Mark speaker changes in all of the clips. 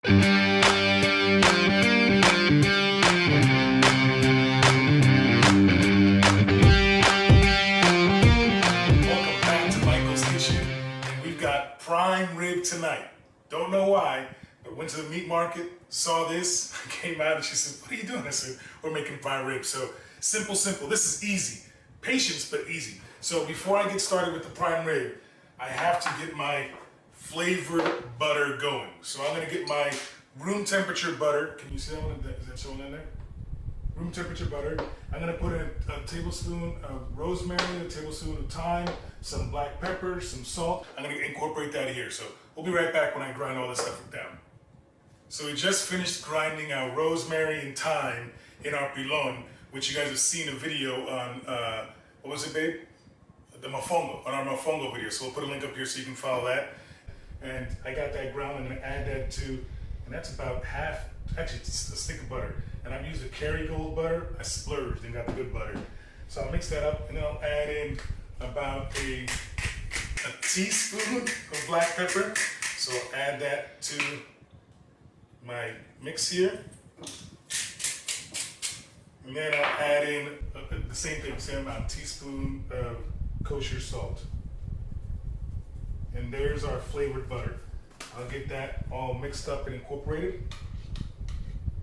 Speaker 1: back to Michael's Kitchen, and we've got prime rib tonight. Don't know why, but went to the meat market, saw this, came out and she said, "What are you doing?" I said, "We're making prime rib." So simple. This is easy. Patience, but easy. So before I get started with the prime rib, I have to get my flavored butter going. So I'm gonna get my room temperature butter. Can you see that one? Is that showing in there? Room temperature butter. I'm gonna put in a tablespoon of rosemary, a tablespoon of thyme, some black pepper, some salt. I'm gonna incorporate that here. So we'll be right back when I grind all this stuff down. So we just finished grinding our rosemary and thyme in our pilon, which you guys have seen a video on, what was it, babe? The mofongo, on our mofongo video. So we'll put a link up here so you can follow that. And I got that ground. I'm gonna add that to, and that's about half, actually it's a stick of butter. And I've used a Kerrygold butter. I splurged and got the good butter. So I'll mix that up and then I'll add in about a teaspoon of black pepper. So I'll add that to my mix here. And then I'll add in the same thing, same amount, teaspoon of kosher salt. And there's our flavored butter. I'll get that all mixed up and incorporated.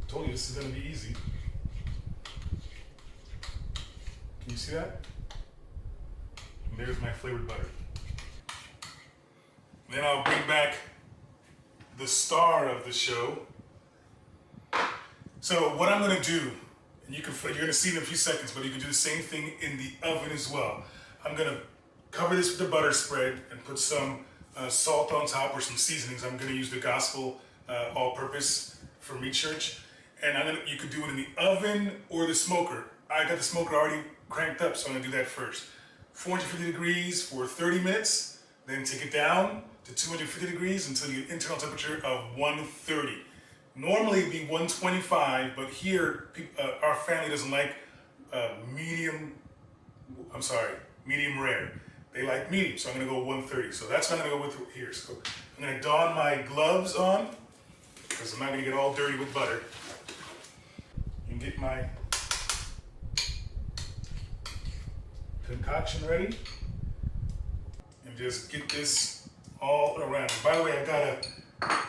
Speaker 1: Told you this is gonna be easy. Can you see that? And there's my flavored butter. Then I'll bring back the star of the show. So what I'm gonna do, and you're gonna see in a few seconds, but you can do the same thing in the oven as well. I'm gonna cover this with the butter spread and put some salt on top or some seasonings. I'm gonna use the Gospel all-purpose from Meat Church. And you could do it in the oven or the smoker. I got the smoker already cranked up, so I'm gonna do that first. 450 degrees for 30 minutes, then take it down to 250 degrees until you get internal temperature of 130. Normally it'd be 125, but here, our family doesn't like medium rare. They like medium, so I'm gonna go 130. So that's what I'm gonna go with here. So I'm gonna don my gloves on, because I'm not gonna get all dirty with butter. And get my concoction ready. And just get this all around. By the way, I've got a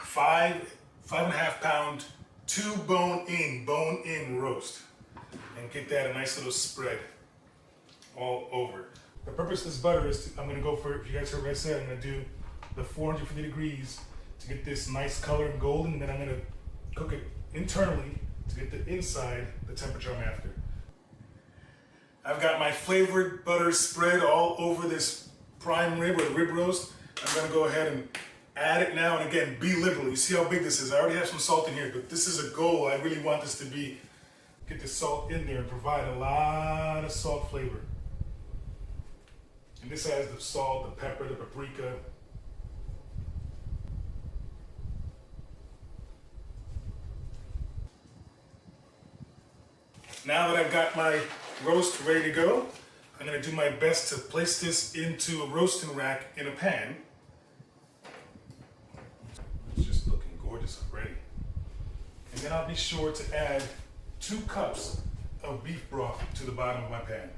Speaker 1: 5.5 pound, 2 bone-in roast. And get that a nice little spread all over. The purpose of this butter is I'm gonna go for, if you guys heard what I said, I'm gonna do the 450 degrees to get this nice color and golden, and then I'm gonna cook it internally to get the inside, the temperature I'm after. I've got my flavored butter spread all over this prime rib or rib roast. I'm gonna go ahead and add it now, and again, be liberal. You see how big this is? I already have some salt in here, but this is a goal. I really want this to be, get the salt in there and provide a lot of salt flavor. And this has the salt, the pepper, the paprika. Now that I've got my roast ready to go, I'm gonna do my best to place this into a roasting rack in a pan. It's just looking gorgeous already. And then I'll be sure to add 2 cups of beef broth to the bottom of my pan.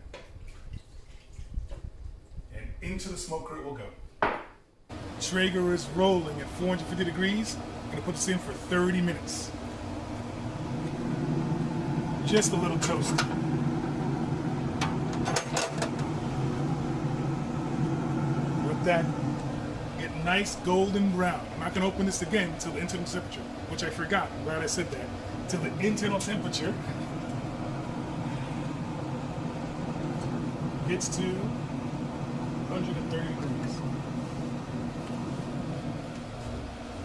Speaker 1: And into the smoker it will go. Traeger is rolling at 450 degrees. I'm gonna put this in for 30 minutes. Just a little toast. With that, get nice golden brown. I'm not gonna open this again until the internal temperature, which I forgot, I'm glad I said that. Till the internal temperature gets to 130 degrees.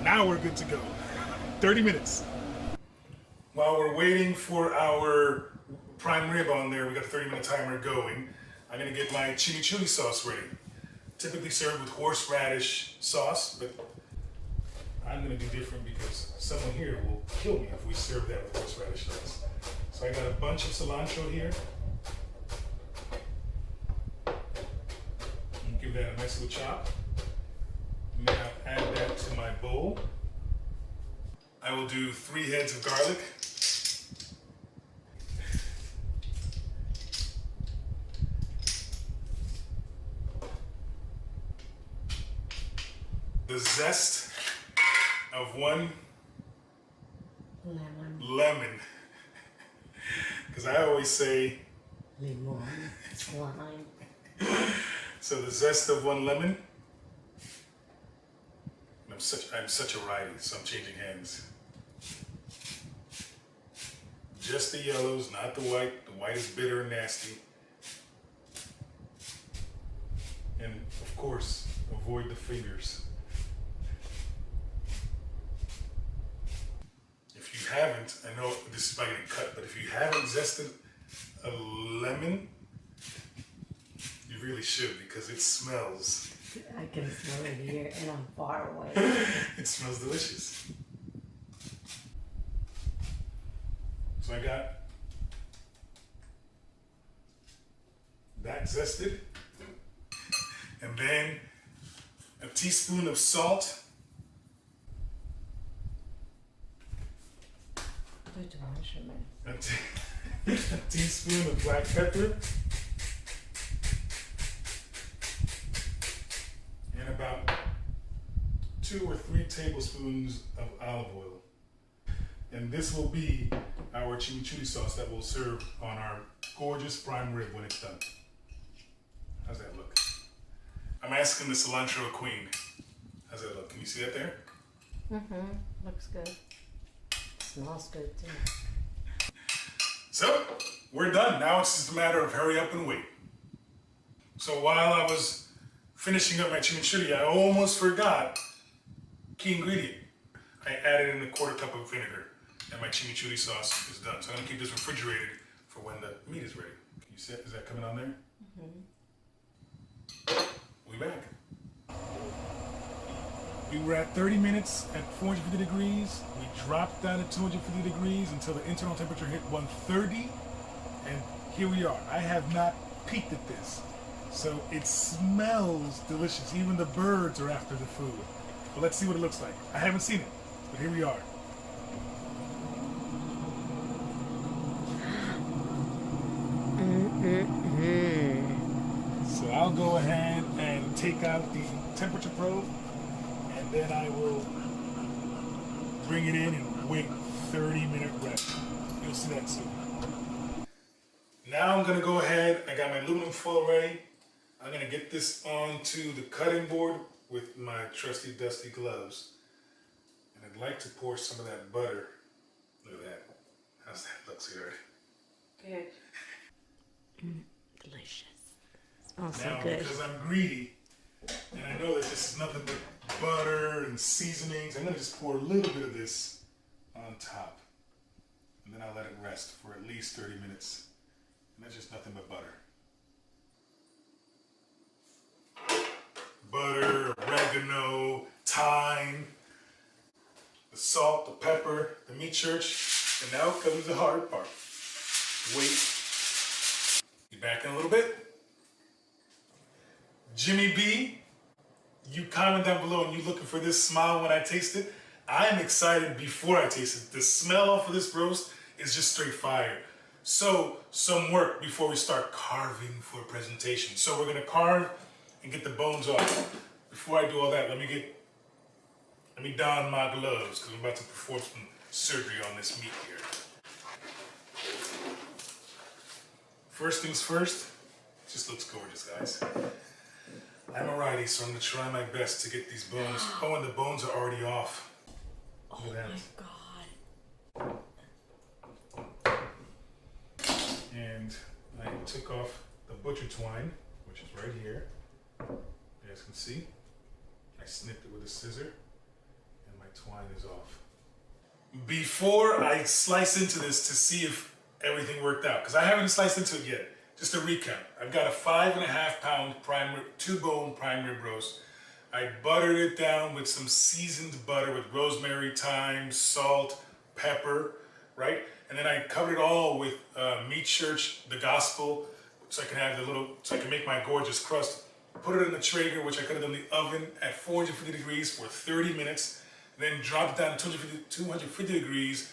Speaker 1: Now we're good to go. 30 minutes. While we're waiting for our prime rib on there, we got a 30-minute timer going. I'm gonna get my chimichurri sauce ready. Typically served with horseradish sauce, but I'm gonna do different because someone here will kill me if we serve that with horseradish sauce. So I got a bunch of cilantro here. And give that a nice little chop. And then I'll add that to my bowl. I will do 3 heads of garlic. The zest of 1 lemon. Because I always say
Speaker 2: limon, lime.
Speaker 1: So the zest of 1 lemon. I'm such a righty, so I'm changing hands. Just the yellows, not the white. The white is bitter and nasty. And of course, avoid the fingers. If you haven't, I know this is probably gonna cut, but if you haven't zested a lemon, you really should, because it smells.
Speaker 2: I can smell it here and I'm far away.
Speaker 1: It smells delicious. So I got that zested, and then a teaspoon of salt. A teaspoon of black pepper. And about 2 or 3 tablespoons of olive oil. And this will be our chimichurri sauce that we'll serve on our gorgeous prime rib when it's done. How's that look? I'm asking the cilantro queen. How's that look? Can you see that there?
Speaker 2: Looks good. Smells good too.
Speaker 1: So, we're done. Now it's just a matter of hurry up and wait. So while I was finishing up my chimichurri, I almost forgot key ingredient. I added in a 1/4 cup of vinegar, and my chimichurri sauce is done. So I'm gonna keep this refrigerated for when the meat is ready. Can you see it? Is that coming on there? We back. We were at 30 minutes at 450 degrees. We dropped down to 250 degrees until the internal temperature hit 130. And here we are. I have not peeked at this. So it smells delicious. Even the birds are after the food. But let's see what it looks like. I haven't seen it, but here we are. So I'll go ahead and take out the temperature probe, and then I will bring it in and wait 30-minute rest. You'll see that soon. Now I'm gonna go ahead, I got my aluminum foil ready. I'm gonna get this onto the cutting board with my trusty dusty gloves. And I'd like to pour some of that butter. Look at that. How's that look, sweetheart?
Speaker 2: Good. Delicious. Smells so
Speaker 1: Now,
Speaker 2: good.
Speaker 1: because I'm greedy, and I know that this is nothing but butter and seasonings, I'm gonna just pour a little bit of this on top. And then I'll let it rest for at least 30 minutes. And that's just nothing but butter. Butter, oregano, thyme, the salt, the pepper, the meat church, and now comes the hard part. Wait. Be back in a little bit. Jimmy B, you comment down below and you looking for this smile when I taste it. I am excited before I taste it. The smell off of this roast is just straight fire. So, some work before we start carving for presentation. So we're gonna carve and get the bones off. Before I do all that, let me don my gloves, because I'm about to perform some surgery on this meat here. First things first, it just looks gorgeous, guys. I'm a righty, so I'm gonna try my best to get these bones. Oh, and the bones are already off.
Speaker 2: Oh my God.
Speaker 1: And I took off the butcher twine, which is right here. You guys can see. I snipped it with a scissor, and my twine is off. Before I slice into this to see if everything worked out, because I haven't sliced into it yet. Just a recap, I've got a 5.5 pound prime rib, 2-bone prime rib roast. I buttered it down with some seasoned butter with rosemary, thyme, salt, pepper, right? And then I covered it all with meat church, the gospel, so I can have so I can make my gorgeous crust. Put it in the Traeger, which I cooked it in the oven at 450 degrees for 30 minutes. then dropped it down to 250 degrees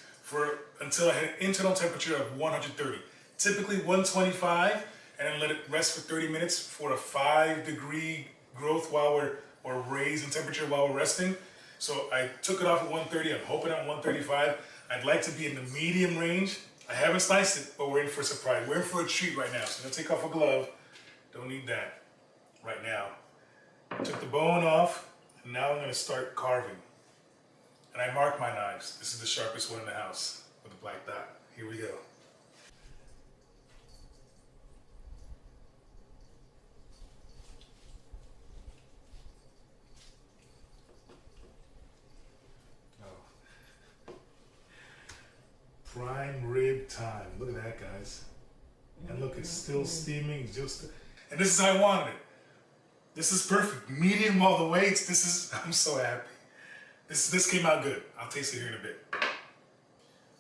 Speaker 1: until I had an internal temperature of 130. Typically 125, and then let it rest for 30 minutes for a 5-degree growth or raise in temperature while we're resting. So I took it off at 130. I'm hoping at 135. I'd like to be in the medium range. I haven't sliced it, but we're in for a surprise. We're in for a treat right now. So I'm gonna take off a glove. Don't need that right now. I took the bone off, and now I'm gonna start carving. And I mark my knives. This is the sharpest one in the house with a black dot. Here we go. Prime rib time. Look at that, guys. And look, it's still steaming. And this is how I wanted it. This is perfect. Medium all the way. I'm so happy. This came out good. I'll taste it here in a bit.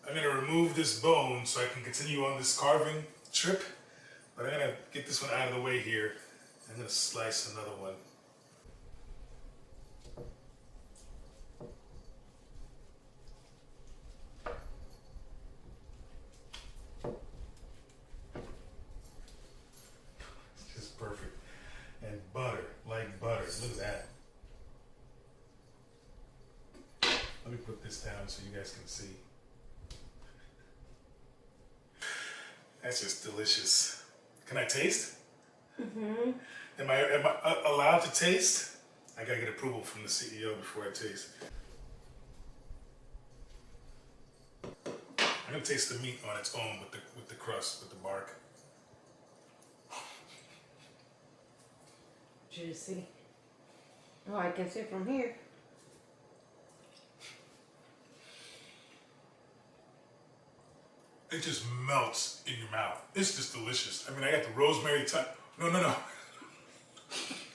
Speaker 1: I'm gonna remove this bone so I can continue on this carving trip. But I'm gonna get this one out of the way here. I'm gonna slice another one. Perfect. And butter, like butter. Look at that. Let me put this down so you guys can see. That's just delicious. Can I taste? Mm-hmm. Am I allowed to taste? I gotta get approval from the CEO before I taste. I'm gonna taste the meat on its own with the crust, with the bark.
Speaker 2: Juicy. Oh, I can see it from here.
Speaker 1: It just melts in your mouth. It's just delicious. I mean, I got the rosemary thyme. No.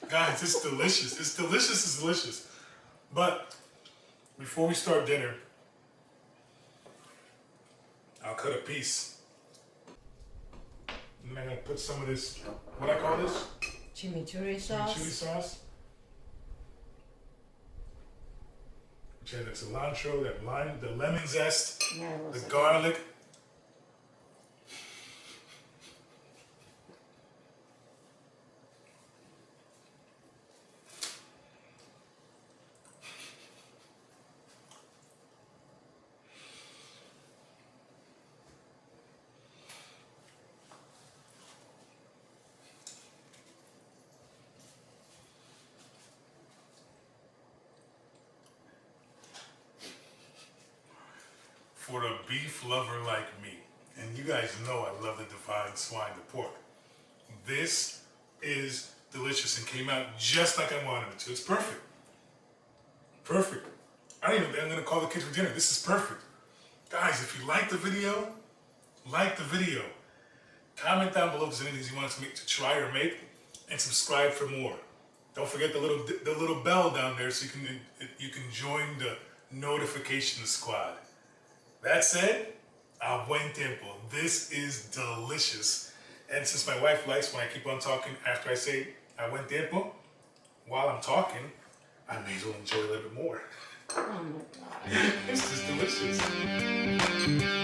Speaker 1: Guys, it's delicious. It's delicious. But before we start dinner, I'll cut a piece. And I'm gonna put some of this, what I call this?
Speaker 2: Chimichurri sauce.
Speaker 1: Chimichurri sauce. Which has the cilantro, that lime, the lemon zest, the garlic. For a beef lover like me, and you guys know I love the divine swine, the pork. This is delicious and came out just like I wanted it to. It's perfect. Perfect. I'm gonna call the kids for dinner. This is perfect. Guys, if you like the video, comment down below if there's anything you want us to try or make, and subscribe for more. Don't forget the little bell down there so you can join the notification squad. That said, a buen tiempo. This is delicious. And since my wife likes when I keep on talking after I say a buen tiempo, while I'm talking, I may as well enjoy a little bit more.
Speaker 2: Oh my God.
Speaker 1: This is delicious.